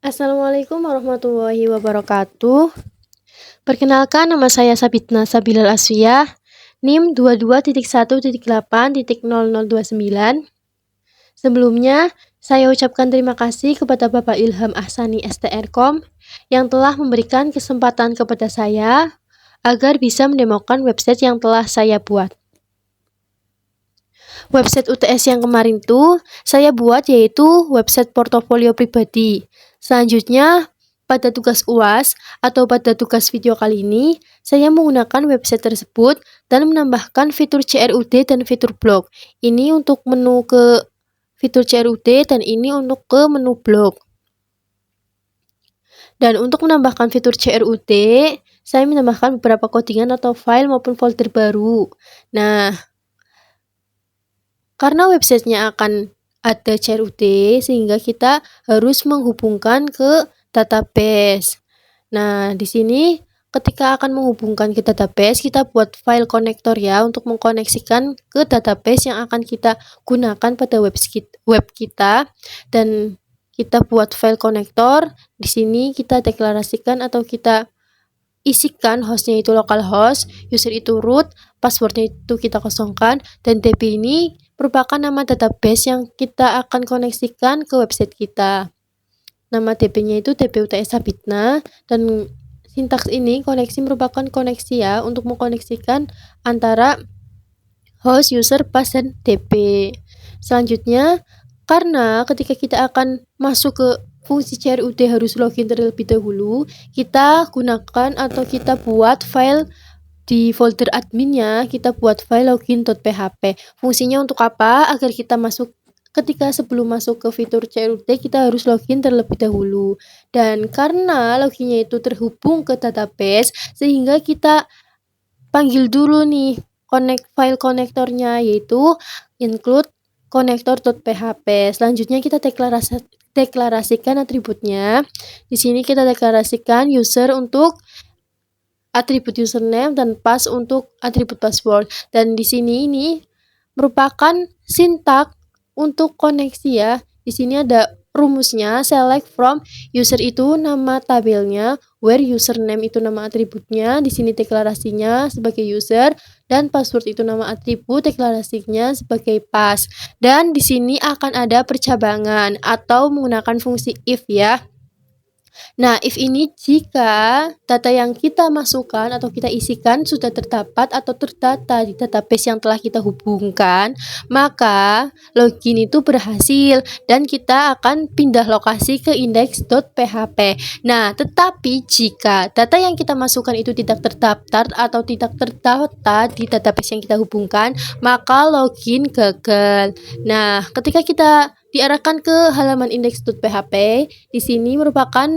Assalamualaikum warahmatullahi wabarakatuh. Perkenalkan, nama saya Sabitna Sabilal Asfiyah, NIM 22.1.8.0029. Sebelumnya, saya ucapkan terima kasih kepada Bapak Ilham Ahsani STRkom yang telah memberikan kesempatan kepada saya agar bisa mendemokan website yang telah saya buat. Website UTS yang kemarin tuh saya buat yaitu website portofolio pribadi. Selanjutnya, pada tugas UAS atau pada tugas video kali ini, saya menggunakan website tersebut dan menambahkan fitur CRUD dan fitur blog. Ini untuk menu ke fitur CRUD dan ini untuk ke menu blog. Dan untuk menambahkan fitur CRUD, saya menambahkan beberapa codingan atau file maupun folder baru. Nah, karena websitenya akan ada CRUD, sehingga kita harus menghubungkan ke database. Nah, di sini ketika akan menghubungkan ke database, kita buat file konektor ya untuk mengkoneksikan ke database yang akan kita gunakan pada web kita. Dan kita buat file konektor. Di sini kita deklarasikan atau kita isikan hostnya itu localhost, user itu root, passwordnya itu kita kosongkan, dan DB ini merupakan nama database yang kita akan koneksikan ke website kita. Nama DB-nya itu DB UTS Sabitna, dan sintaks ini koneksi merupakan koneksi ya untuk mengkoneksikan antara host, user, pass, dan DB. Selanjutnya, karena ketika kita akan masuk ke fungsi CRUD harus login terlebih dahulu, kita gunakan atau kita buat file di folder adminnya, kita buat file login.php. Fungsinya untuk apa? Agar kita ketika sebelum masuk ke fitur CRUD, kita harus login terlebih dahulu. Dan karena loginnya itu terhubung ke database, sehingga kita panggil dulu nih file konektornya, yaitu include connector.php. Selanjutnya kita deklarasikan atributnya. Di sini kita deklarasikan user untuk atribut username dan pass untuk atribut password. Dan di sini ini merupakan sintak untuk koneksi ya. Di sini ada rumusnya, select from user itu nama tabelnya, where username itu nama atributnya, di sini deklarasinya sebagai user, dan password itu nama atribut, deklarasinya sebagai pass. Dan di sini akan ada percabangan atau menggunakan fungsi if ya. Nah, if ini jika data yang kita masukkan atau kita isikan sudah terdapat atau terdata di database yang telah kita hubungkan, maka login itu berhasil dan kita akan pindah lokasi ke index.php. Nah, tetapi jika data yang kita masukkan itu tidak terdaftar atau tidak terdata di database yang kita hubungkan, maka login gagal. Nah, ketika kita diarahkan ke halaman index.php, di sini merupakan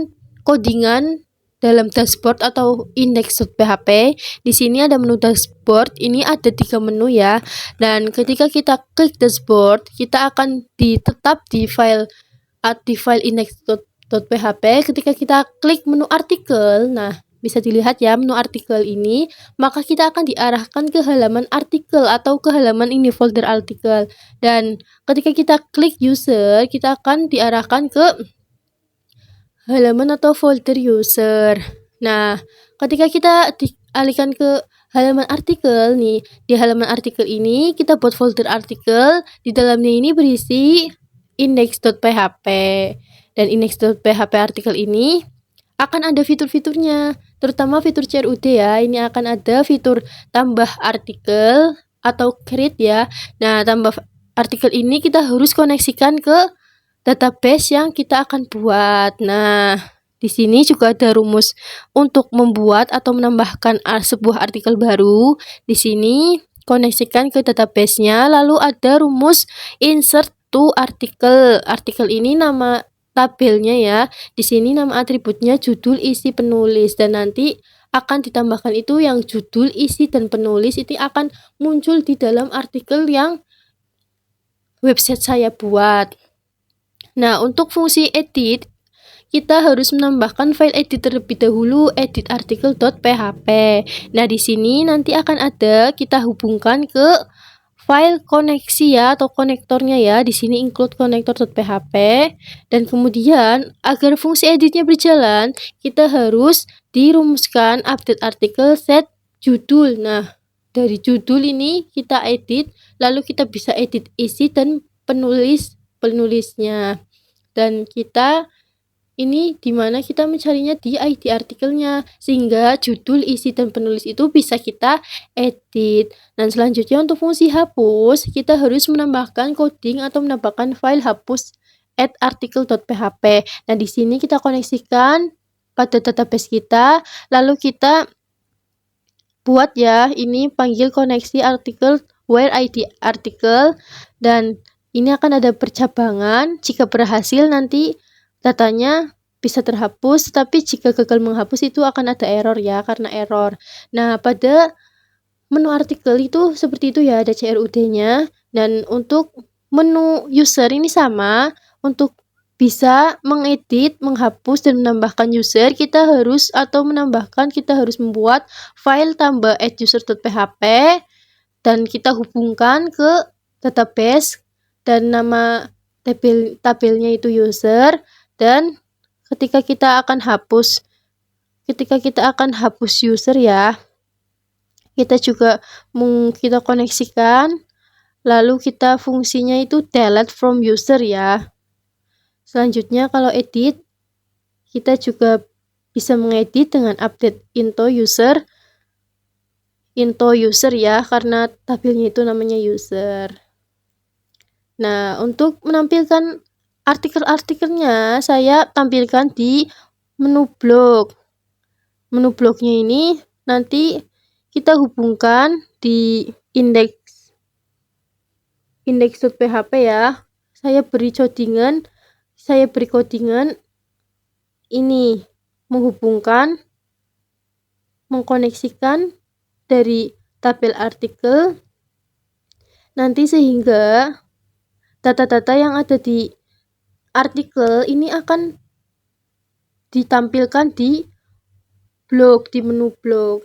codingan dalam dashboard atau index.php. Di sini ada menu dashboard, ini ada 3 menu ya. Dan ketika kita klik dashboard, kita akan tetap di file index.php. Ketika kita klik menu artikel, nah bisa dilihat ya menu artikel ini, maka kita akan diarahkan ke halaman artikel atau ke halaman ini folder artikel. Dan ketika kita klik user, kita akan diarahkan ke halaman atau folder user. Nah, ketika kita dialihkan ke halaman artikel nih, di halaman artikel ini kita buat folder artikel, di dalamnya ini berisi index.php. Dan index.php artikel ini akan ada fitur-fiturnya, terutama fitur CRUD ya. Ini akan ada fitur tambah artikel atau create ya. Nah, tambah artikel ini kita harus koneksikan ke database yang kita akan buat. Nah, di sini juga ada rumus untuk membuat atau menambahkan sebuah artikel baru. Di sini koneksikan ke database-nya, lalu ada rumus insert to article. Artikel ini nama tabelnya ya. Di sini nama atributnya judul, isi, penulis, dan nanti akan ditambahkan itu yang judul, isi, dan penulis itu akan muncul di dalam artikel yang website saya buat. Nah, untuk fungsi edit, kita harus menambahkan file edit terlebih dahulu, edit artikel.php. Nah, di sini nanti akan ada kita hubungkan ke file koneksi ya atau konektornya ya. Di sini include connector.php, dan kemudian agar fungsi editnya berjalan, kita harus dirumuskan update artikel set judul. Nah, dari judul ini kita edit, lalu kita bisa edit isi dan penulisnya. Dan kita ini dimana kita mencarinya di ID artikelnya, sehingga judul, isi, dan penulis itu bisa kita edit. Dan selanjutnya untuk fungsi hapus, kita harus menambahkan coding atau menambahkan file hapus add article.php. Nah, di sini kita koneksikan pada database kita, lalu kita buat ya, ini panggil koneksi artikel where ID article, dan ini akan ada percabangan. Jika berhasil nanti datanya bisa terhapus, tapi jika gagal menghapus itu akan ada error ya, karena error. Nah, pada menu artikel itu seperti itu ya, ada CRUD-nya. Dan untuk menu user ini sama, untuk bisa mengedit, menghapus, dan menambahkan user, kita harus membuat file tambah adduser.php, dan kita hubungkan ke database, dan nama tabelnya itu user. Dan ketika kita akan hapus user ya, kita juga kita koneksikan, lalu kita fungsinya itu delete from user ya. Selanjutnya kalau edit, kita juga bisa mengedit dengan update into user ya, karena tabelnya itu namanya user. Nah, untuk menampilkan artikel-artikelnya, saya tampilkan di menu blog. Menu blognya ini nanti kita hubungkan di index.php ya. Saya beri codingan ini mengkoneksikan dari tabel artikel nanti, sehingga data-data yang ada di artikel ini akan ditampilkan di menu blog.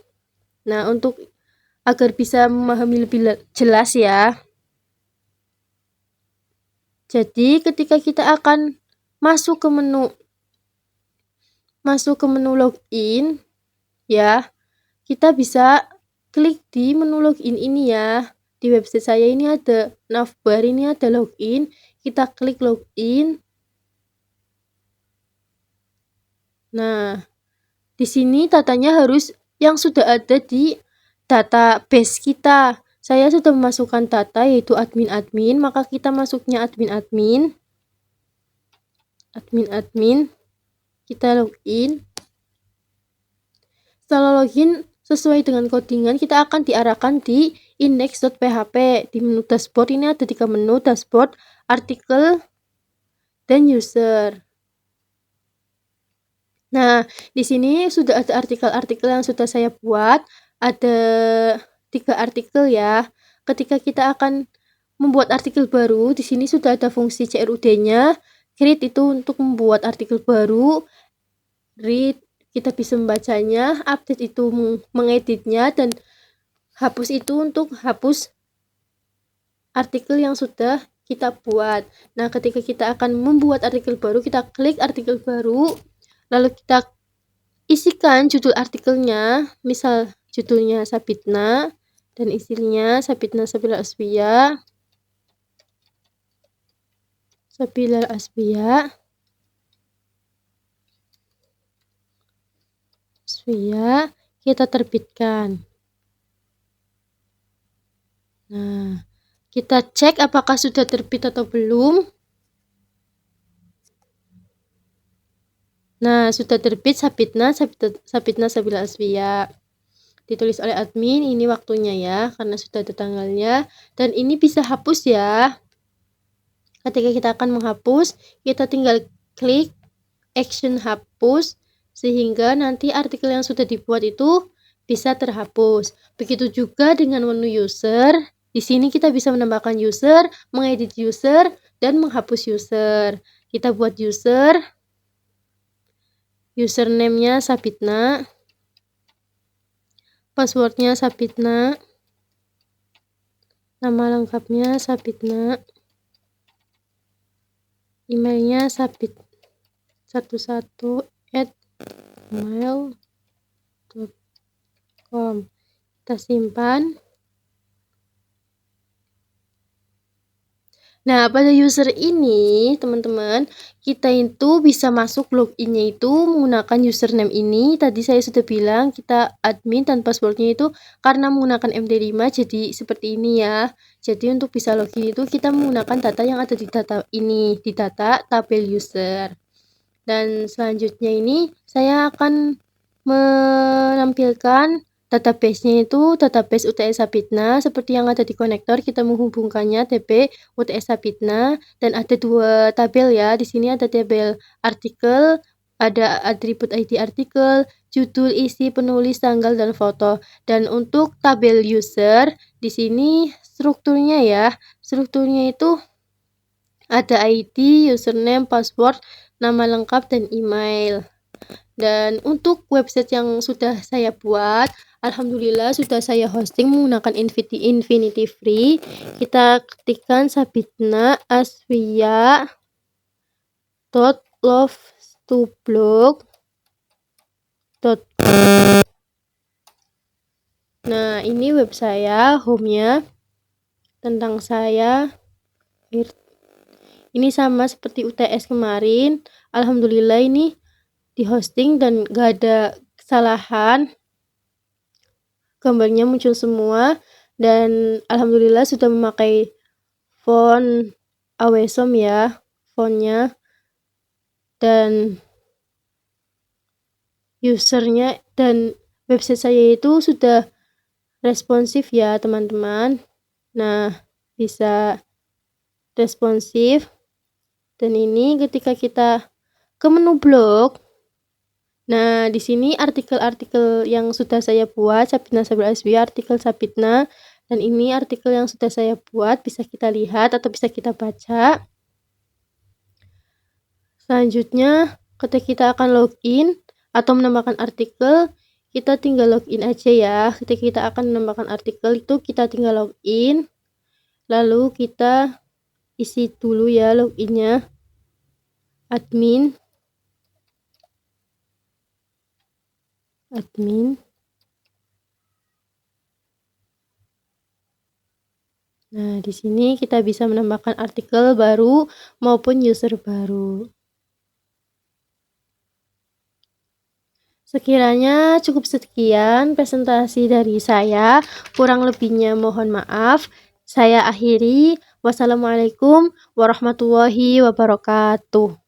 Nah, untuk agar bisa memahami lebih jelas ya, jadi ketika kita akan masuk ke menu login ya, kita bisa klik di menu login ini ya. Di website saya ini ada navbar, ini ada login, kita klik login. Nah, di sini datanya harus yang sudah ada di database kita. Saya sudah memasukkan data yaitu admin, maka kita masuknya admin, kita login. Setelah login sesuai dengan codingan, kita akan diarahkan di index.php. Di menu dashboard ini ada 3 menu, dashboard, artikel, dan user. Nah, di sini sudah ada artikel-artikel yang sudah saya buat, ada 3 artikel ya. Ketika kita akan membuat artikel baru, di sini sudah ada fungsi CRUD-nya. Create itu untuk membuat artikel baru, read kita bisa membacanya, update itu mengeditnya, dan hapus itu untuk hapus artikel yang sudah kita buat. Nah, ketika kita akan membuat artikel baru, kita klik artikel baru, lalu kita isikan judul artikelnya, misal judulnya Sabitna, dan isinya Sabitna Sabila Asbia, kita terbitkan. Nah, kita cek apakah sudah terbit atau belum. Nah, sudah terbit Sabitna Sabila Asbia. Ditulis oleh admin, ini waktunya ya, karena sudah ada tanggalnya. Dan ini bisa hapus ya. Ketika kita akan menghapus, kita tinggal klik action hapus, sehingga nanti artikel yang sudah dibuat itu bisa terhapus. Begitu juga dengan menu user. Di sini kita bisa menambahkan user, mengedit user, dan menghapus user. Kita buat username-nya Sabitna, passwordnya Sabitna, Nama lengkapnya Sapitna. Emailnya sapit11@gmail.com. Kita simpan. Nah, pada user ini, teman-teman, kita itu bisa masuk loginnya itu menggunakan username ini. Tadi saya sudah bilang kita admin dan passwordnya itu karena menggunakan MD5 jadi seperti ini ya. Jadi untuk bisa login itu kita menggunakan data yang ada di data ini, di data tabel user. Dan selanjutnya ini saya akan menampilkan database-nya itu database UTS Sapitna. Seperti yang ada di konektor, kita menghubungkannya TP UTS Sapitna, dan ada dua tabel ya. Di sini ada tabel artikel, ada atribut ID artikel, judul, isi, penulis, tanggal, dan foto. Dan untuk tabel user di sini strukturnya ya, strukturnya itu ada ID, username, password, nama lengkap, dan email. Dan untuk website yang sudah saya buat, alhamdulillah sudah saya hosting menggunakan Infinity Free. Kita ketikkan sapitna.love2blog.com. Nah, ini web saya, home-nya, tentang saya. Ini sama seperti UTS kemarin. Alhamdulillah ini di hosting dan gak ada kesalahan, gambarnya muncul semua, dan alhamdulillah sudah memakai font Awesom ya, fontnya, dan usernya dan website saya itu sudah responsif ya teman-teman. Nah, bisa responsif. Dan ini ketika kita ke menu blog, nah di sini artikel-artikel yang sudah saya buat, Sapitna Sabil SB, artikel Sapitna, dan ini artikel yang sudah saya buat, bisa kita lihat atau bisa kita baca. Selanjutnya, ketika kita akan login atau menambahkan artikel, kita tinggal login aja ya. Ketika kita akan menambahkan artikel itu kita tinggal login, lalu kita isi dulu ya loginnya, admin. Nah, di sini kita bisa menambahkan artikel baru maupun user baru. Sekiranya cukup sekian presentasi dari saya, kurang lebihnya mohon maaf. Saya akhiri. Wassalamualaikum warahmatullahi wabarakatuh.